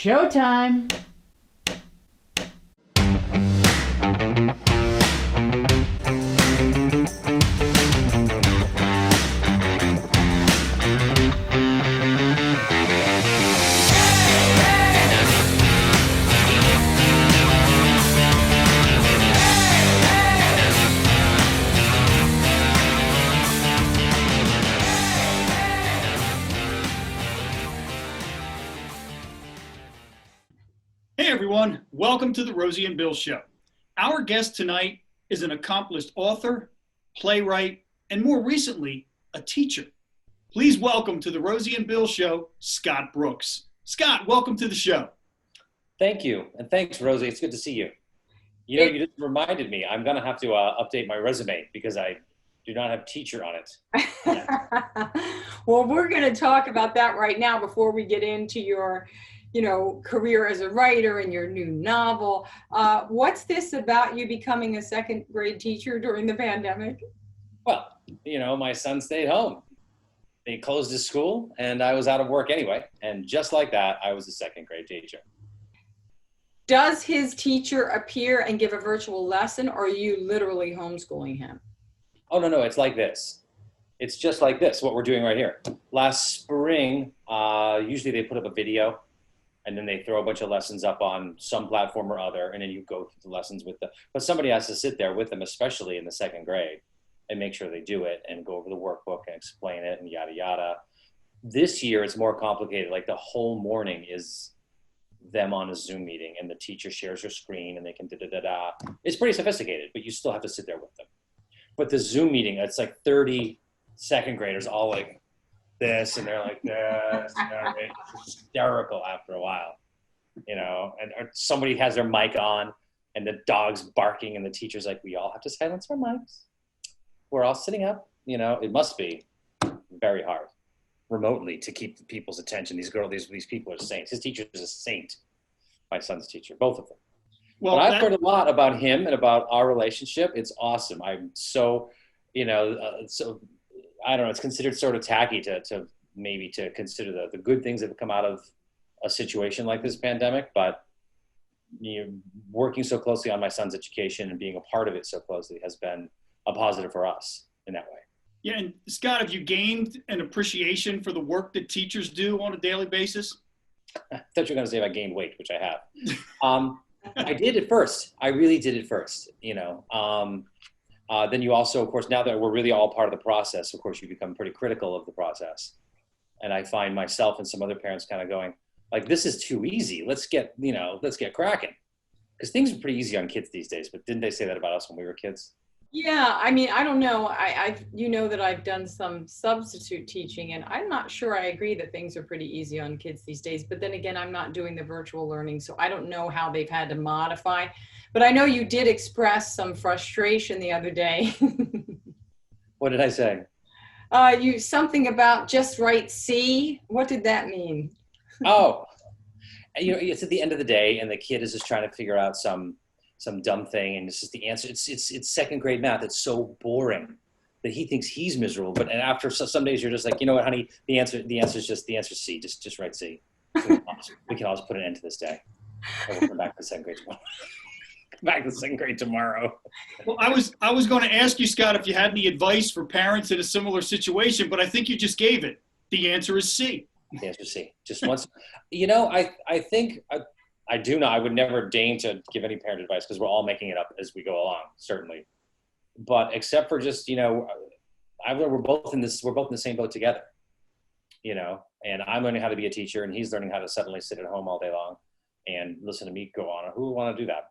Showtime! Hey everyone, welcome to the Rosie and Bill Show. Our guest tonight is an accomplished author, playwright, and more recently, a teacher. Please welcome to the Rosie and Bill Show, Scott Brooks. Scott, welcome to the show. Thank you, and thanks, Rosie. It's good to see you. You know, you just reminded me, I'm gonna have to update my resume because I do not have teacher on it. Well, we're going to talk about that right now before we get into your, career as a writer and your new novel. What's this about you becoming a second grade teacher during the pandemic? Well, my son stayed home. They closed his school, and I was out of work anyway. And just like that, I was a second grade teacher. Does his teacher appear and give a virtual lesson, or are you literally homeschooling him? Oh, no, it's like this. It's just like this, what we're doing right here. Last spring, usually they put up a video, and then they throw a bunch of lessons up on some platform or other, and then you go through the lessons with them. But somebody has to sit there with them, especially in the second grade, and make sure they do it and go over the workbook and explain it and yada, yada. This year, it's more complicated. Like the whole morning is them on a Zoom meeting, and the teacher shares her screen, and they can da-da-da-da. It's pretty sophisticated, but you still have to sit there with them. But the Zoom meeting, it's like 30 second graders all like this, and they're like this, and it's hysterical after a while, and somebody has their mic on, and the dog's barking, and the teacher's like, we all have to silence our mics. We're all sitting up, it must be very hard remotely to keep people's attention. These people are saints. His teacher is a saint, my son's teacher, both of them. Well, but I've heard a lot about him and about our relationship. It's awesome. I'm so, so I don't know. It's considered sort of tacky to consider the good things that have come out of a situation like this pandemic. But working so closely on my son's education and being a part of it so closely has been a positive for us in that way. Yeah, and Scott, have you gained an appreciation for the work that teachers do on a daily basis? I thought you were going to say I gained weight, which I have. I did at first. I really did at first, Then you also, of course, now that we're really all part of the process, of course, you become pretty critical of the process. And I find myself and some other parents kind of going, like, this is too easy. Let's get cracking. Because things are pretty easy on kids these days, but didn't they say that about us when we were kids? Yeah, I mean, I don't know. That I've done some substitute teaching, and I'm not sure I agree that things are pretty easy on kids these days. But then again, I'm not doing the virtual learning, so I don't know how they've had to modify. But I know you did express some frustration the other day. What did I say? Something about just write C. What did that mean? Oh, it's at the end of the day, and the kid is just trying to figure out some dumb thing, and this is the answer. It's second grade math. It's so boring that he thinks he's miserable. But and after some days, you're just like, you know what, honey, the answer is C. Just write C. We can always put an end to this day. And we'll come back to second grade tomorrow. Back to second grade tomorrow. Well, I was going to ask you, Scott, if you had any advice for parents in a similar situation, but I think you just gave it. The answer is C. The answer is C. Just once. I think. I do not. I would never deign to give any parent advice because we're all making it up as we go along, certainly. But except for just, we're both in the same boat together, and I'm learning how to be a teacher, and he's learning how to suddenly sit at home all day long and listen to me go on. Who would want to do that,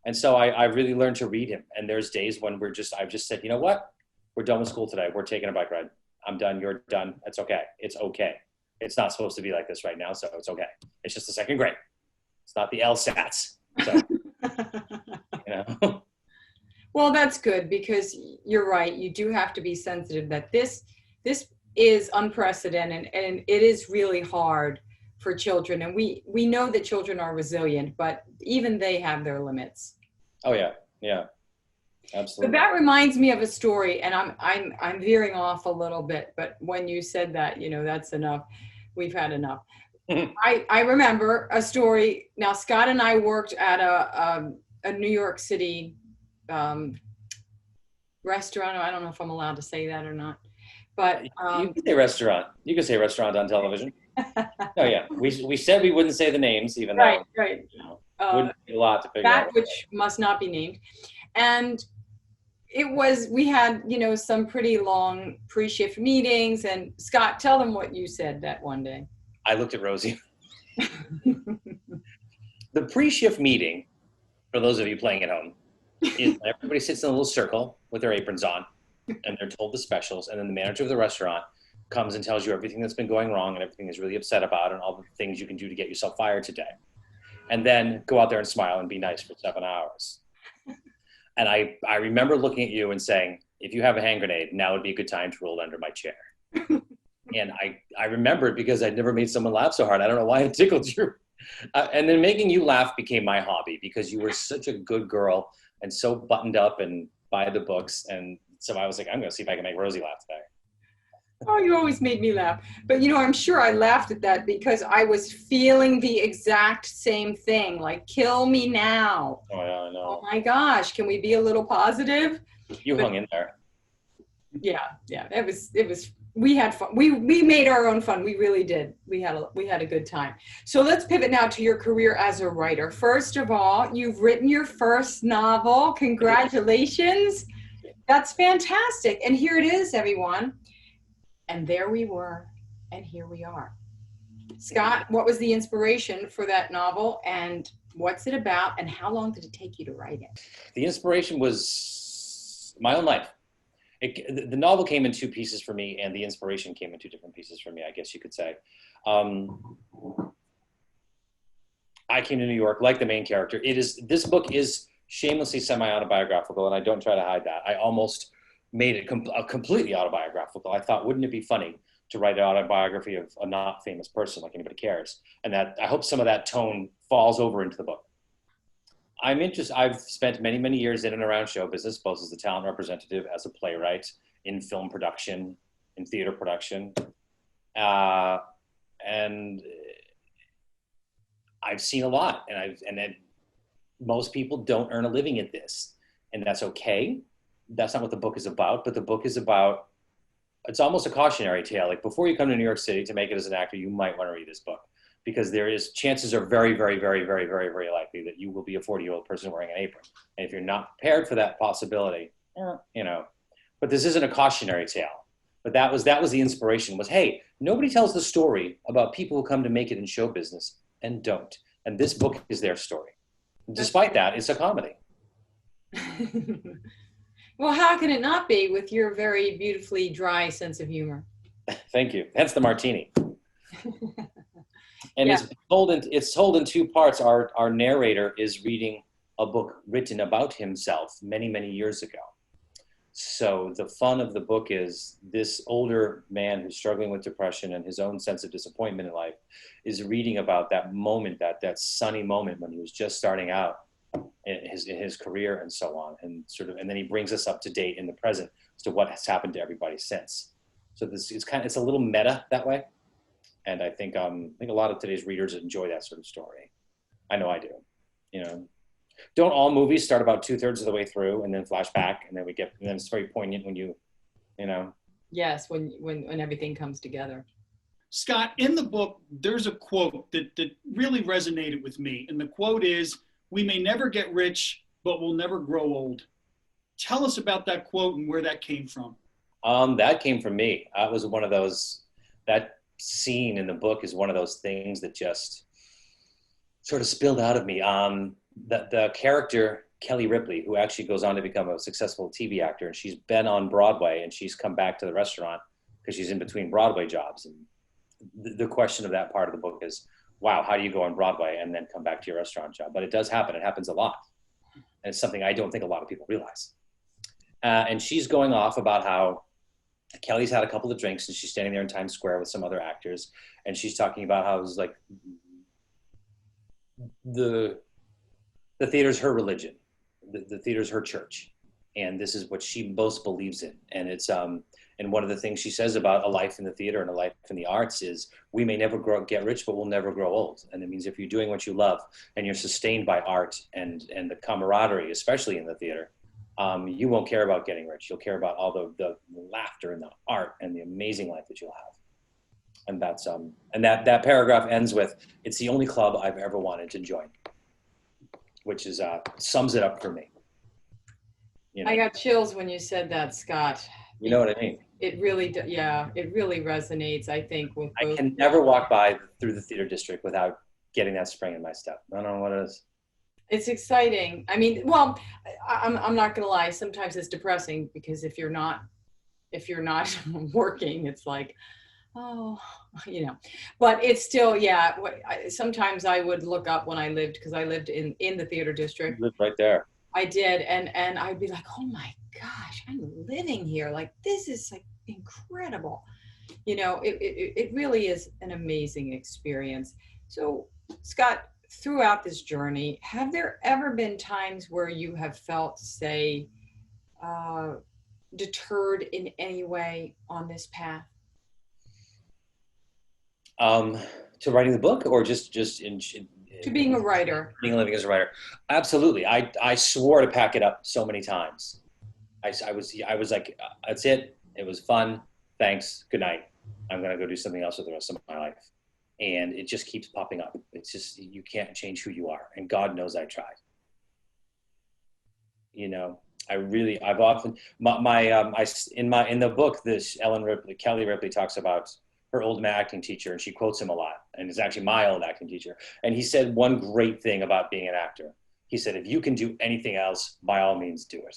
And so I really learned to read him. And there's days when I've just said, you know what? We're done with school today. We're taking a bike ride. I'm done. You're done. It's okay. It's okay. It's not supposed to be like this right now, so it's okay. It's just the second grade. It's not the LSATs. So, Well, that's good because you're right. You do have to be sensitive that this is unprecedented and it is really hard for children. And we know that children are resilient, but even they have their limits. Oh yeah. Absolutely. But that reminds me of a story, and I'm veering off a little bit, but when you said that, that's enough. We've had enough. I remember a story. Now, Scott and I worked at a New York City restaurant. I don't know if I'm allowed to say that or not, but You can say restaurant. You can say restaurant on television. Oh yeah, we said we wouldn't say the names, even right, though right. wouldn't be a lot to figure That out. which must not be named, and we had some pretty long pre-shift meetings. And Scott, tell them what you said that one day. I looked at Rosie. The pre-shift meeting, for those of you playing at home, is everybody sits in a little circle with their aprons on, and they're told the specials, and then the manager of the restaurant comes and tells you everything that's been going wrong and everything he's really upset about and all the things you can do to get yourself fired today. And then go out there and smile and be nice for 7 hours. And I remember looking at you and saying, if you have a hand grenade, now would be a good time to roll it under my chair. And I remember it because I'd never made someone laugh so hard. I don't know why it tickled you. And then making you laugh became my hobby because you were such a good girl and so buttoned up and by the books. And so I was like, I'm going to see if I can make Rosie laugh today. Oh, you always made me laugh. But I'm sure I laughed at that because I was feeling the exact same thing. Like, kill me now. Oh, yeah, I know. Oh my gosh, can we be a little positive? You hung in there. Yeah. It was we had fun. We made our own fun. We really did. We had a good time. So let's pivot now to your career as a writer. First of all, you've written your first novel. Congratulations. That's fantastic. And here it is, everyone. And there we were, and here we are. Scott, what was the inspiration for that novel, and what's it about, and how long did it take you to write it? The inspiration was my own life. The novel came in two pieces for me, and the inspiration came in two different pieces for me, I guess you could say. I came to New York like the main character. This book is shamelessly semi-autobiographical, and I don't try to hide that. I almost made it completely autobiographical. I thought, wouldn't it be funny to write an autobiography of a not famous person like anybody cares? And that I hope some of that tone falls over into the book. I've spent many, many years in and around show business, both as a talent representative, as a playwright, in film production, in theater production. And I've seen a lot, and most people don't earn a living at this, and that's okay. That's not what the book is about, but the book is about, it's almost a cautionary tale. Like, before you come to New York City to make it as an actor, you might want to read this book, because chances are very, very, very, very, very, very likely that you will be a 40-year-old person wearing an apron. And if you're not prepared for that possibility, but this isn't a cautionary tale. But that was the inspiration was, hey, nobody tells the story about people who come to make it in show business and don't. And this book is their story. Despite that, it's a comedy. Well, how can it not be with your very beautifully dry sense of humor? Thank you. That's the martini. And Yeah. it's told in two parts. Our narrator is reading a book written about himself many, many years ago. So the fun of the book is this older man who's struggling with depression and his own sense of disappointment in life is reading about that moment, that sunny moment when he was just starting out in his career and so on, and then he brings us up to date in the present as to what has happened to everybody since. So it's a little meta that way, and I think a lot of today's readers enjoy that sort of story. I know I do. Don't all movies start about 2/3 of the way through and then flash back, and then it's very poignant when you. Yes, when everything comes together. Scott, in the book, there's a quote that really resonated with me, and the quote is, "We may never get rich, but we'll never grow old." Tell us about that quote and where that came from. That came from me. That was one of those, that scene in the book is one of those things that just sort of spilled out of me. The character, Kelly Ripley, who actually goes on to become a successful TV actor, and she's been on Broadway, and she's come back to the restaurant because she's in between Broadway jobs. And the question of that part of the book is, wow, how do you go on Broadway and then come back to your restaurant job? But it does happen. It happens a lot. And it's something I don't think a lot of people realize. And she's going off about how Kelly's had a couple of drinks and she's standing there in Times Square with some other actors. And she's talking about how it was like the theater's her religion. The theater's her church. And this is what she most believes in. And it's, and one of the things she says about a life in the theater and a life in the arts is we may never get rich, but we'll never grow old. And it means if you're doing what you love and you're sustained by art and the camaraderie, especially in the theater, you won't care about getting rich. You'll care about all the laughter and the art and the amazing life that you'll have. And that's, and that paragraph ends with, it's the only club I've ever wanted to join, which is, sums it up for me. You know? I got chills when you said that, Scott. You know what I mean? It really, yeah, it really resonates, I think, with both. I can never walk by through the theater district without getting that spring in my step. I don't know what it is. It's exciting. I mean, well, I'm not gonna lie. Sometimes it's depressing because if you're not working, it's like, oh, you know. But it's still, yeah. Sometimes I would look up when I lived, because I lived in the theater district. You live right there. I did, and I'd be like, oh my gosh, I'm living here. Like, this is like incredible. You know, it really is an amazing experience. So, Scott, throughout this journey, have there ever been times where you have felt, say, deterred in any way on this path? To writing the book, or just in to being a writer, being living as a writer? Absolutely. I swore to pack it up so many times. I was like, that's it. It was fun. Thanks. Good night. I'm gonna go do something else with the rest of my life. And it just keeps popping up. It's just, you can't change who you are. And God knows I tried. You know, I've often, in the book, this Kelly Ripley talks about her old acting teacher, and she quotes him a lot. And it's actually my old acting teacher. And he said one great thing about being an actor. He said, if you can do anything else, by all means do it.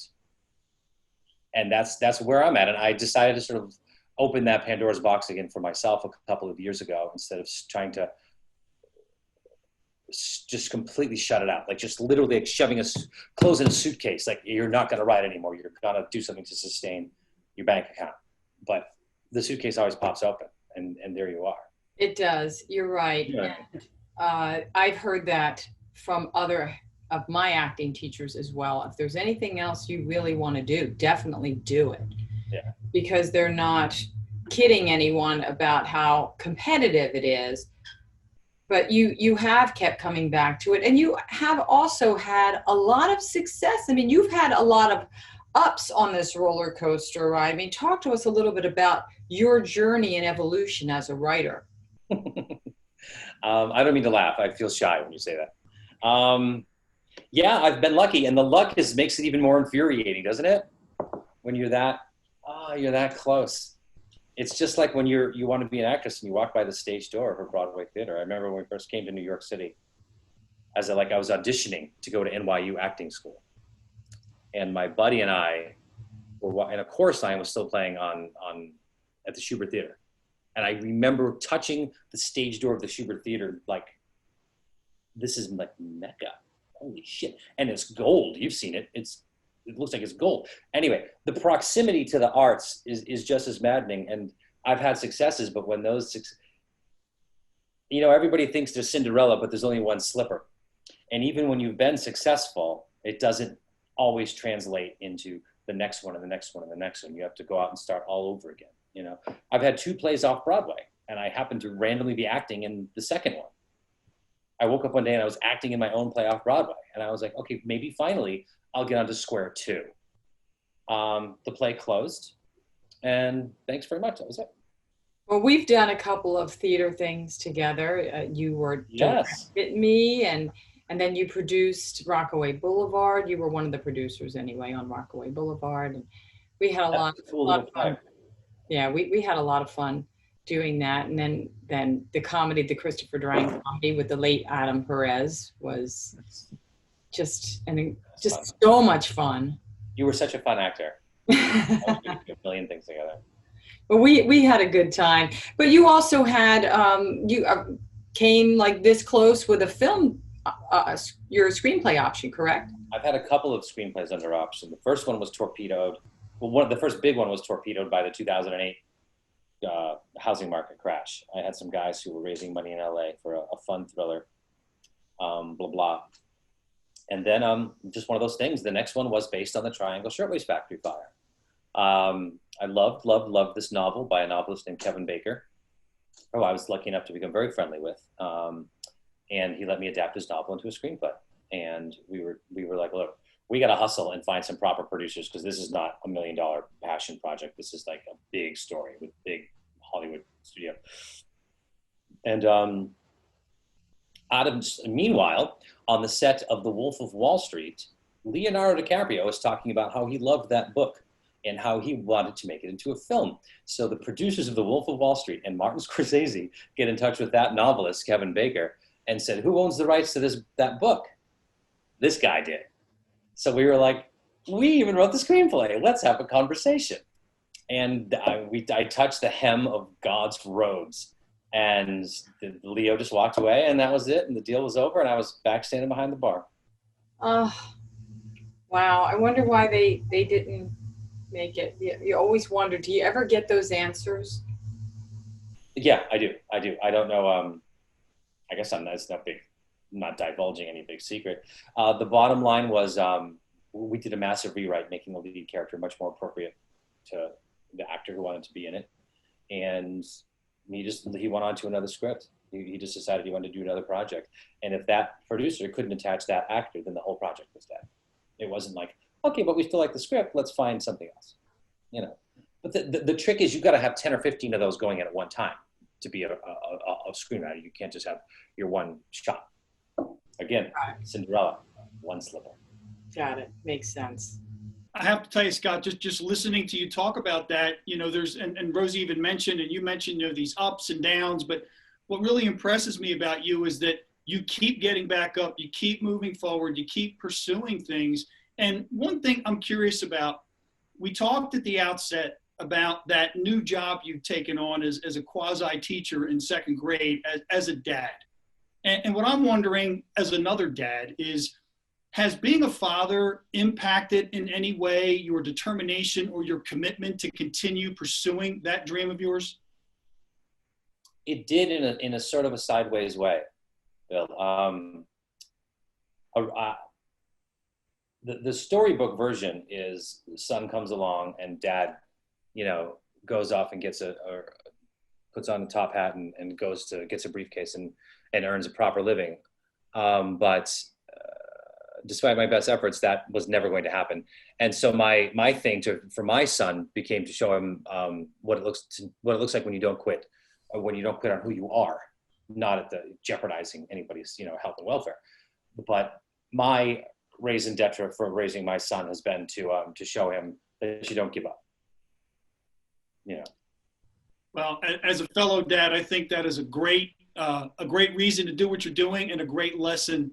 And that's where I'm at. And I decided to sort of open that Pandora's box again for myself a couple of years ago, instead of trying to just completely shut it out. Like just literally like shoving clothes in a suitcase. Like, you're not going to write anymore. You're going to do something to sustain your bank account. But the suitcase always pops open, and there you are. It does. You're right. Yeah. And I've heard that from other of my acting teachers as well. If there's anything else you really want to do, definitely do it. Yeah. Because they're not kidding anyone about how competitive it is. But you have kept coming back to it, and you have also had a lot of success. I mean, you've had a lot of ups on this roller coaster ride. I mean, talk to us a little bit about your journey and evolution as a writer. I don't mean to laugh. I feel shy when you say that. Yeah, I've been lucky, and the luck makes it even more infuriating, doesn't it? When you're that close. It's just like when you want to be an actress and you walk by the stage door of a Broadway theater. I remember when we first came to New York City, I was auditioning to go to NYU acting school. And my buddy and I and a chorus line was still playing at the Shubert Theater. And I remember touching the stage door of the Shubert Theater, like, this is like Mecca. Holy shit. And it's gold. You've seen it. It looks like it's gold. Anyway, the proximity to the arts is just as maddening. And I've had successes, but when everybody thinks there's Cinderella, but there's only one slipper. And even when you've been successful, it doesn't always translate into the next one and the next one and the next one. You have to go out and start all over again. You know, I've had 2 plays off Broadway, and I happened to randomly be acting in the second one. I woke up one day and I was acting in my own play off Broadway. And I was like, okay, maybe finally I'll get onto square 2. The play closed, and thanks very much. That was it. Well, we've done a couple of theater things together. You were directed me, and then you produced Rockaway Boulevard. You were one of the producers anyway on Rockaway Boulevard. And we had a lot of fun. Yeah, we had a lot of fun doing that. And then the comedy, the Christopher Durang comedy with the late Adam Perez was just so much fun. You were such a fun actor. I was doing a million things together. But we had a good time. But you also had you came like this close with a film, your screenplay option, correct? I've had a couple of screenplays under option. The first one was torpedoed. Well, the first big one was torpedoed by the 2008 housing market crash. I had some guys who were raising money in LA for a fun thriller, blah, blah. And then just one of those things. The next one was based on the Triangle Shirtwaist Factory fire. I loved this novel by a novelist named Kevin Baker, who I was lucky enough to become very friendly with. And he let me adapt his novel into a screenplay. And we were like, look, we got to hustle and find some proper producers, because this is not $1 million passion project. This is like a big story with big Hollywood studio. And meanwhile, on the set of The Wolf of Wall Street, Leonardo DiCaprio was talking about how he loved that book and how he wanted to make it into a film. So the producers of The Wolf of Wall Street and Martin Scorsese get in touch with that novelist, Kevin Baker, and said, who owns the rights to that book? This guy did. So we were like, we even wrote the screenplay. Let's have a conversation. And I touched the hem of God's robes. And Leo just walked away, and that was it. And the deal was over, and I was back standing behind the bar. Oh, wow. I wonder why they didn't make it. You always wonder, do you ever get those answers? Yeah, I do. I don't know. I guess it's not divulging any big secret. The bottom line was we did a massive rewrite, making the lead character much more appropriate to the actor who wanted to be in it. And he went on to another script. He just decided he wanted to do another project. And if that producer couldn't attach that actor, then the whole project was dead. It wasn't like, okay, but we still like the script, let's find something else, you know. But the trick is, you've got to have 10 or 15 of those going in at one time to be a screenwriter. You can't just have your one shot. Again, Cinderella, one sliver. Got it. Makes sense. I have to tell you, Scott, just listening to you talk about that, you know, and Rosie even mentioned, and you mentioned, you know, these ups and downs, but what really impresses me about you is that you keep getting back up, you keep moving forward, you keep pursuing things. And one thing I'm curious about, we talked at the outset about that new job you've taken on as a quasi teacher in second grade as a dad. And what I'm wondering as another dad is, has being a father impacted in any way your determination or your commitment to continue pursuing that dream of yours? It did in a sort of a sideways way, Bill. The storybook version is the son comes along and dad, you know, goes off and puts on the top hat and gets a briefcase and earns a proper living. But despite my best efforts, that was never going to happen. And so my thing for my son became to show him what it looks like when you don't quit, or when you don't quit on who you are, not at the jeopardizing anybody's, you know, health and welfare. But my raison d'etre for raising my son has been to show him that you don't give up. You know. Well, as a fellow dad, I think that is a great reason to do what you're doing, and a great lesson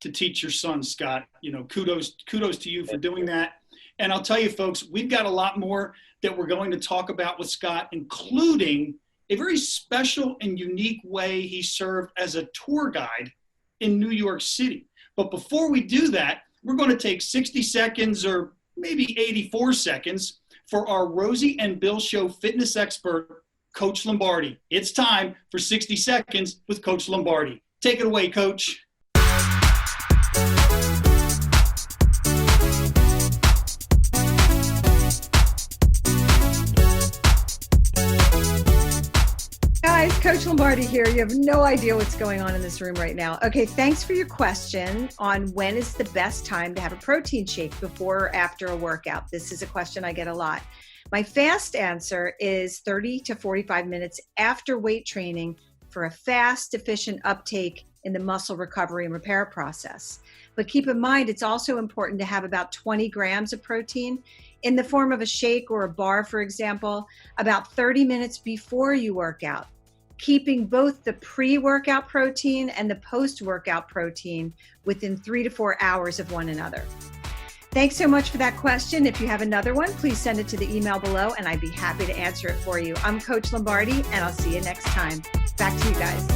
to teach your son, Scott. You know, kudos to you for doing that. And I'll tell you, folks, we've got a lot more that we're going to talk about with Scott, including a very special and unique way he served as a tour guide in New York City. But before we do that, we're going to take 60 seconds or maybe 84 seconds for our Rosie and Bill Show fitness expert, Coach Lombardi. It's time for 60 seconds with Coach Lombardi. Take it away, Coach. Guys, Coach Lombardi here. You have no idea what's going on in this room right now. Okay, thanks for your question on when is the best time to have a protein shake, before or after a workout. This is a question I get a lot. My fast answer is 30 to 45 minutes after weight training for a fast, efficient uptake in the muscle recovery and repair process. But keep in mind, it's also important to have about 20 grams of protein in the form of a shake or a bar, for example, about 30 minutes before you work out, keeping both the pre-workout protein and the post-workout protein within 3 to 4 hours of one another. Thanks so much for that question. If you have another one, please send it to the email below and I'd be happy to answer it for you. I'm Coach Lombardi and I'll see you next time. Back to you guys.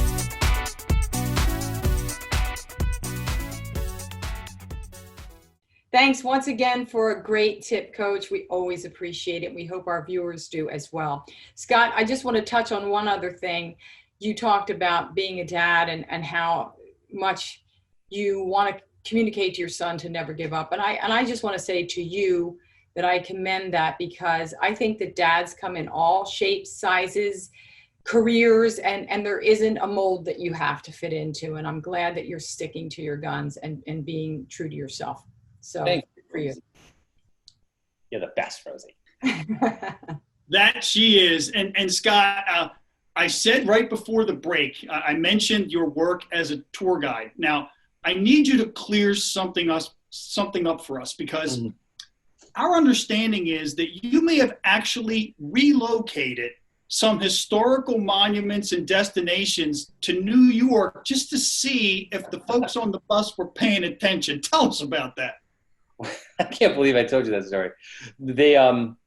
Thanks once again for a great tip, Coach. We always appreciate it. We hope our viewers do as well. Scott, I just want to touch on one other thing. You talked about being a dad and how much you want to communicate to your son to never give up. And I just want to say to you that I commend that, because I think that dads come in all shapes, sizes, careers, and there isn't a mold that you have to fit into. And I'm glad that you're sticking to your guns and being true to yourself. So Thank you for you. You're the best, Rosie. That she is. And Scott, I said right before the break, I mentioned your work as a tour guide. Now, I need you to clear something up for us, because our understanding is that you may have actually relocated some historical monuments and destinations to New York just to see if the folks on the bus were paying attention. Tell us about that. I can't believe I told you that story. The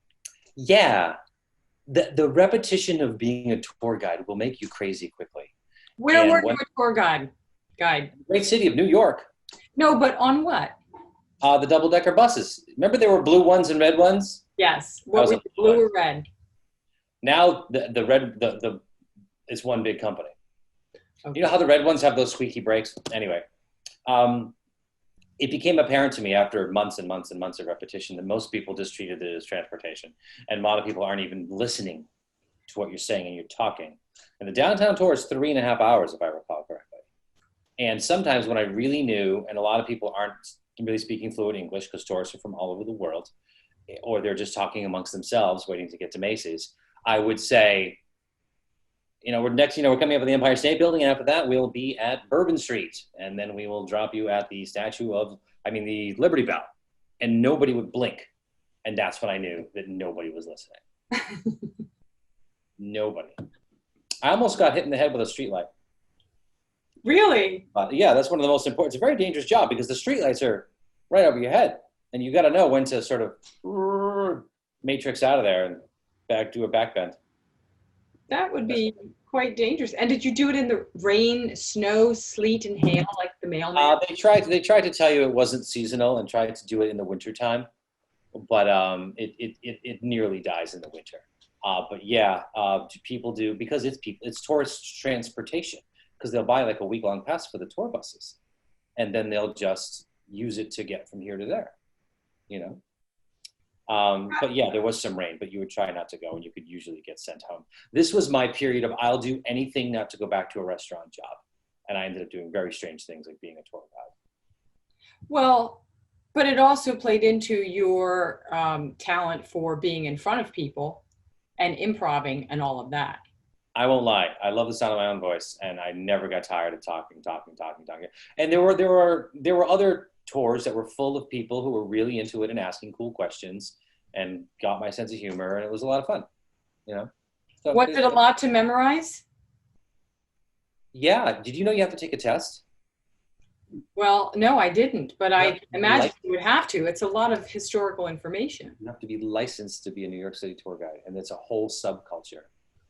repetition of being a tour guide will make you crazy quickly. Where were you a tour guide? Great city of New York. No, but on what? The double-decker buses. Remember there were blue ones and red ones? Yes. What was blue or red? Now the red, it's one big company. Okay. You know how the red ones have those squeaky brakes? Anyway, it became apparent to me after months and months and months of repetition that most people just treated it as transportation. And a lot of people aren't even listening to what you're saying, and you're talking. And the downtown tour is 3.5 hours, if I recall correctly. And sometimes when I really knew, and a lot of people aren't really speaking fluent English because tourists are from all over the world, or they're just talking amongst themselves waiting to get to Macy's, I would say, we're coming up with the Empire State Building, and after that we'll be at Bourbon Street, and then we will drop you at the the Liberty Bell, and nobody would blink. And that's when I knew that nobody was listening. Nobody. I almost got hit in the head with a streetlight. Really? Yeah, that's one of the most important. It's a very dangerous job because the streetlights are right over your head, and you got to know when to sort of matrix out of there and do a back bend. That would be quite dangerous. And did you do it in the rain, snow, sleet, and hail like the mailman? They tried to tell you it wasn't seasonal and tried to do it in the wintertime, but it nearly dies in the winter. But yeah, people do, because it's tourist transportation, because they'll buy like a week-long pass for the tour buses, and then they'll just use it to get from here to there, But yeah, there was some rain, but you would try not to go, and you could usually get sent home. This was my period of I'll do anything not to go back to a restaurant job. And I ended up doing very strange things like being a tour guide. Well, but it also played into your talent for being in front of people and improvising and all of that. I won't lie. I love the sound of my own voice, and I never got tired of talking. And there were other tours that were full of people who were really into it and asking cool questions and got my sense of humor, and it was a lot of fun, So was it a lot to memorize? Yeah. Did you know you have to take a test? Well, no, I didn't, but I imagine you would have to. It's a lot of historical information. You have to be licensed to be a New York City tour guide, and it's a whole subculture.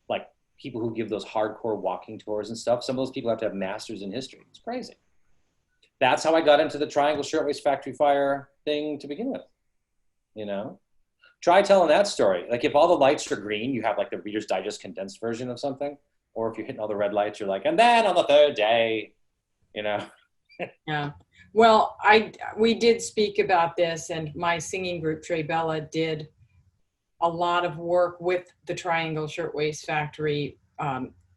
Like people who give those hardcore walking tours and stuff, some of those people have to have masters in history. It's crazy. That's how I got into the Triangle Shirtwaist Factory Fire thing to begin with, Try telling that story. Like if all the lights are green, you have like the Reader's Digest condensed version of something. Or if you're hitting all the red lights, you're like, and then on the third day, Yeah. Well, we did speak about this, and my singing group, Trey Bella, did a lot of work with the Triangle Shirtwaist Factory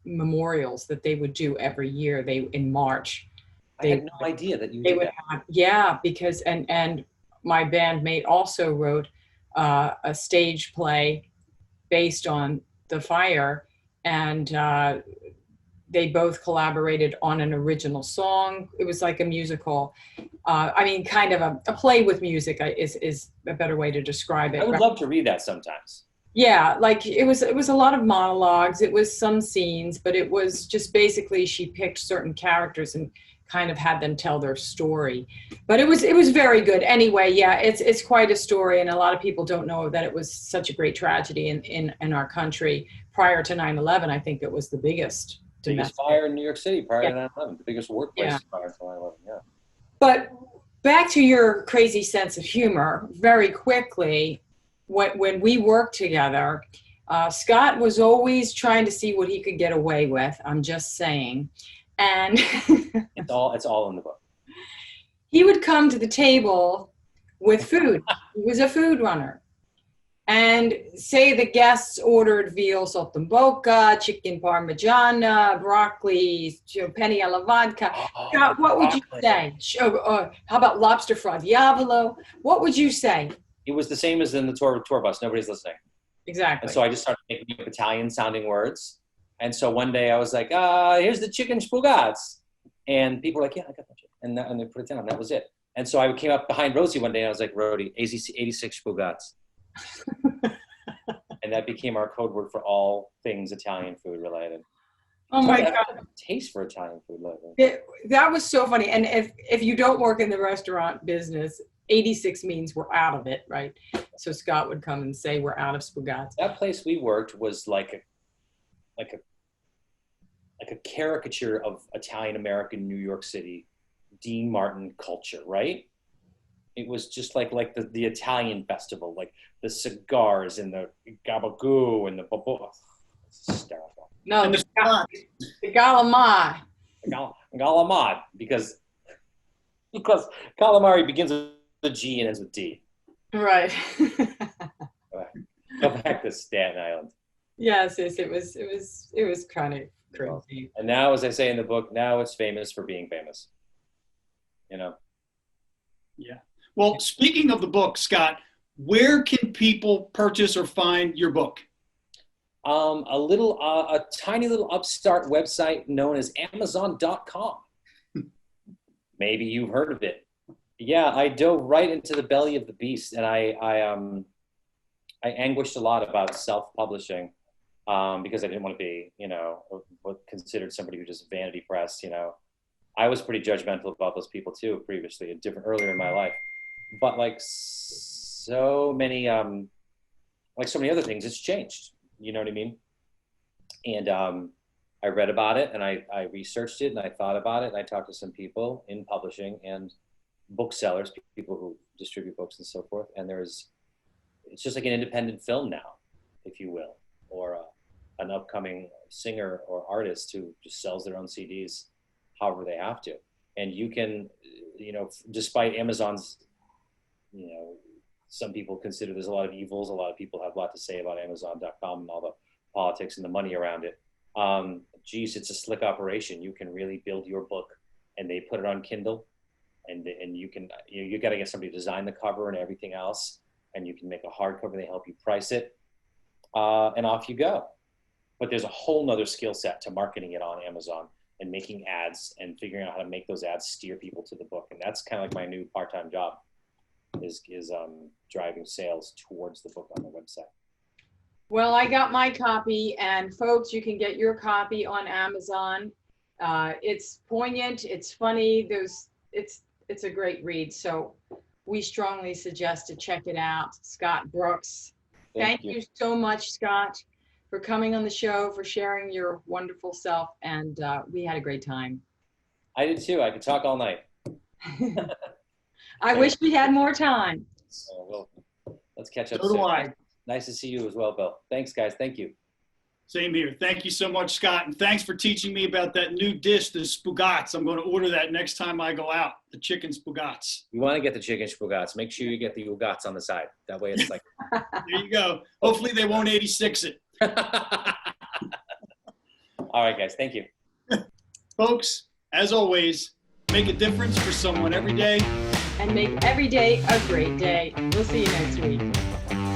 memorials that they would do every year. In March. I had no idea that you did that. Yeah, because and my bandmate also wrote a stage play based on the fire, and they both collaborated on an original song. It was like a musical. Kind of a play with music is a better way to describe it. I would love to read that sometimes. Yeah, like it was a lot of monologues. It was some scenes, but it was just basically she picked certain characters and kind of had them tell their story. But it was very good. Anyway, yeah, it's quite a story, and a lot of people don't know that it was such a great tragedy in our country. Prior to 9/11, I think it was the biggest fire in New York City prior to 9/11, the biggest workplace fire to 9/11, yeah. But back to your crazy sense of humor, very quickly, when we worked together, Scott was always trying to see what he could get away with. I'm just saying. And it's all in the book. he would come to the table with food. He was a food runner. And say the guests ordered veal sottombocca, chicken parmigiana, broccoli, penne alla vodka. Scott, what would you say? How about lobster fra diavolo? What would you say? It was the same as in the tour bus. Nobody's listening. Exactly. And so I just started making up Italian-sounding words. And so one day I was like, here's the chicken spugats. And people were like, yeah, I got that chicken. And they put it down. That was it. And so I came up behind Rosie one day and I was like, Rody, 86 spugats. And that became our code word for all things Italian food related. Oh my God. God. Taste for Italian food lately. That was so funny. And if you don't work in the restaurant business, 86 means we're out of it, right? So Scott would come and say we're out of spaghetti. That place we worked was like a caricature of Italian American New York City, Dean Martin culture, right? It was just like the Italian festival, like the cigars and the gabagoo and the bobo. It's hysterical. No, the galamai. Galamad, because calamari begins with a G and ends with D. Right. Go back to Staten Island. Yes, it was kind of crazy. And now, as I say in the book, now it's famous for being famous. You know? Yeah. Well, speaking of the book, Scott, where can people purchase or find your book? A tiny little upstart website known as Amazon.com. Maybe you've heard of it. Yeah, I dove right into the belly of the beast, and I anguished a lot about self-publishing because I didn't want to be, considered somebody who just vanity press. I was pretty judgmental about those people too previously, earlier in my life. But like so many other things, it's changed. You know what I mean? And I read about it, and I researched it, and I thought about it, and I talked to some people in publishing and booksellers, people who distribute books and so forth. And it's just like an independent film now, if you will, or an upcoming singer or artist who just sells their own CDs however they have to. And you can, despite Amazon's, some people consider there's a lot of evils. A lot of people have a lot to say about Amazon.com and all the politics and the money around it. It's a slick operation. You can really build your book, and they put it on Kindle, and you can, you got to get somebody to design the cover and everything else, and you can make a hardcover. They help you price it, and off you go. But there's a whole nother skill set to marketing it on Amazon and making ads and figuring out how to make those ads steer people to the book. And that's kind of like my new part-time job is driving sales towards the book on the website. Well, I got my copy, and folks, you can get your copy on Amazon. It's poignant, it's funny, it's a great read. So we strongly suggest to check it out. Scott Brooks. Thank you so much, Scott, for coming on the show, for sharing your wonderful self, and we had a great time. I did too. I could talk all night. I wish we had more time. Well, let's catch up So soon. do I. Nice to see you as well, Bill. Thanks, guys. Thank you. Same here. Thank you so much, Scott. And thanks for teaching me about that new dish, the spugats. I'm going to order that next time I go out, the chicken spugats. You want to get the chicken spugats. Make sure you get the ugats on the side. That way it's like. There you go. Hopefully they won't 86 it. All right, guys. Thank you. Folks, as always, make a difference for someone every day. And make every day a great day. We'll see you next week.